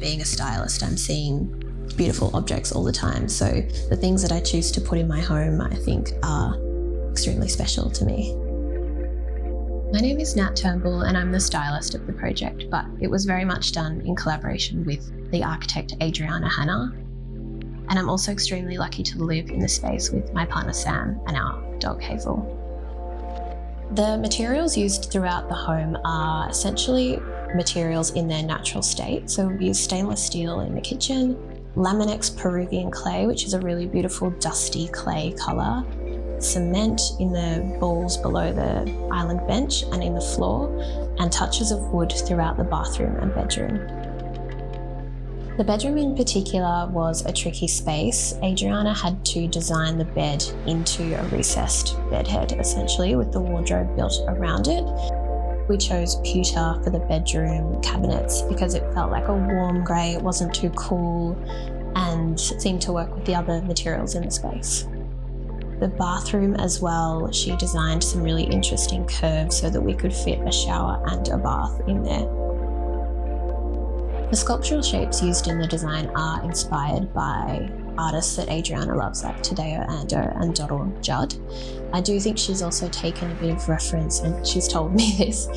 being a stylist, I'm seeing beautiful objects all the time. So the things that I choose to put in my home, I think, are extremely special to me. My name is Nat Turnbull and I'm the stylist of the project, but it was very much done in collaboration with the architect Adriana Hanna. And I'm also extremely lucky to live in the space with my partner Sam and our dog Hazel. The materials used throughout the home are essentially materials in their natural state. So we use stainless steel in the kitchen, Laminex Peruvian clay, which is a really beautiful dusty clay colour, cement in the balls below the island bench and in the floor, and touches of wood throughout the bathroom and bedroom. The bedroom in particular was a tricky space. Adriana had to design the bed into a recessed bedhead, essentially, with the wardrobe built around it. We chose pewter for the bedroom cabinets because it felt like a warm grey, it wasn't too cool, and seemed to work with the other materials in the space. The bathroom as well, she designed some really interesting curves so that we could fit a shower and a bath in there. The sculptural shapes used in the design are inspired by artists that Adriana loves, like Tadao, Ando and Judd. I do think she's also taken a bit of reference, and she's told me this,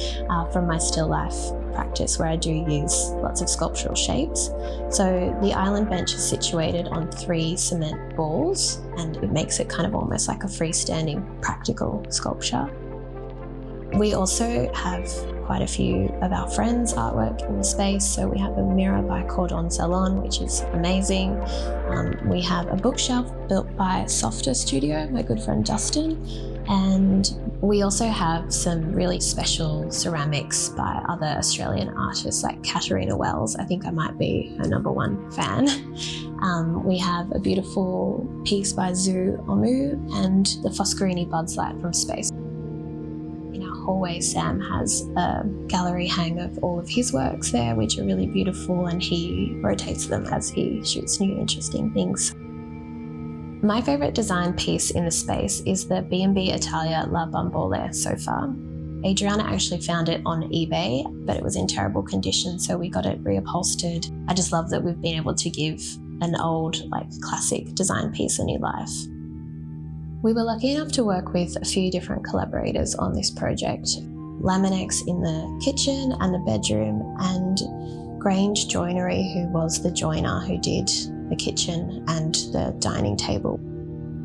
from my still life practice where I do use lots of sculptural shapes. So the island bench is situated on 3 cement balls and it makes it kind of almost like a freestanding practical sculpture. We also have quite a few of our friends' artwork in the space. So we have a mirror by Cordon Salon, which is amazing. We have a bookshelf built by Softer Studio, my good friend Justin. And we also have some really special ceramics by other Australian artists like Katarina Wells. I think I might be her #1 fan. We have a beautiful piece by Zu Omu and the Foscarini Buds Light from Space. In our hallway, Sam has a gallery hang of all of his works there, which are really beautiful, and he rotates them as he shoots new interesting things. My favourite design piece in the space is the B&B Italia La Bambola sofa. Adriana actually found it on eBay, but it was in terrible condition, so we got it reupholstered. I just love that we've been able to give an old, classic design piece a new life. We were lucky enough to work with a few different collaborators on this project. Laminex in the kitchen and the bedroom, and Grange Joinery, who was the joiner who did the kitchen and the dining table.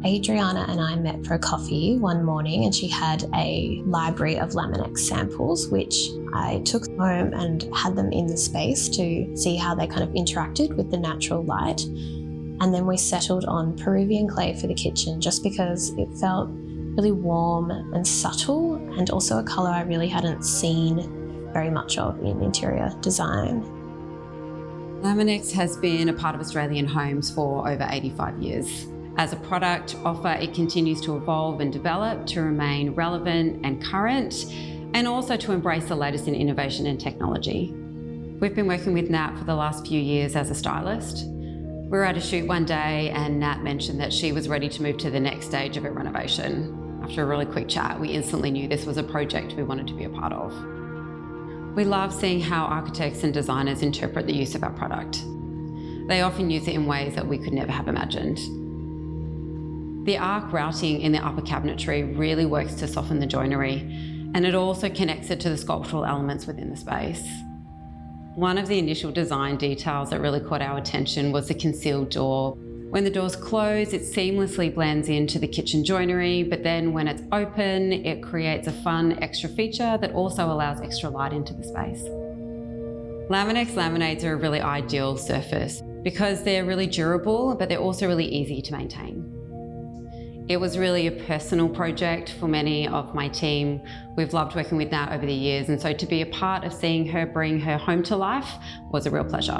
Adriana and I met for a coffee one morning, and she had a library of Laminex samples, which I took home and had them in the space to see how they kind of interacted with the natural light. And then we settled on Peruvian clay for the kitchen just because it felt really warm and subtle, and also a colour I really hadn't seen very much of in interior design. Laminex has been a part of Australian homes for over 85 years. As a product offer, it continues to evolve and develop to remain relevant and current, and also to embrace the latest in innovation and technology. We've been working with Nat for the last few years as a stylist. We were at a shoot one day and Nat mentioned that she was ready to move to the next stage of her renovation. After a really quick chat, we instantly knew this was a project we wanted to be a part of. We love seeing how architects and designers interpret the use of our product. They often use it in ways that we could never have imagined. The arc routing in the upper cabinetry really works to soften the joinery, and it also connects it to the sculptural elements within the space. One of the initial design details that really caught our attention was the concealed door. When the doors close, it seamlessly blends into the kitchen joinery, but then when it's open, it creates a fun extra feature that also allows extra light into the space. Laminex laminates are a really ideal surface because they're really durable, but they're also really easy to maintain. It was really a personal project for many of my team. We've loved working with Nat over the years, and so to be a part of seeing her bring her home to life was a real pleasure.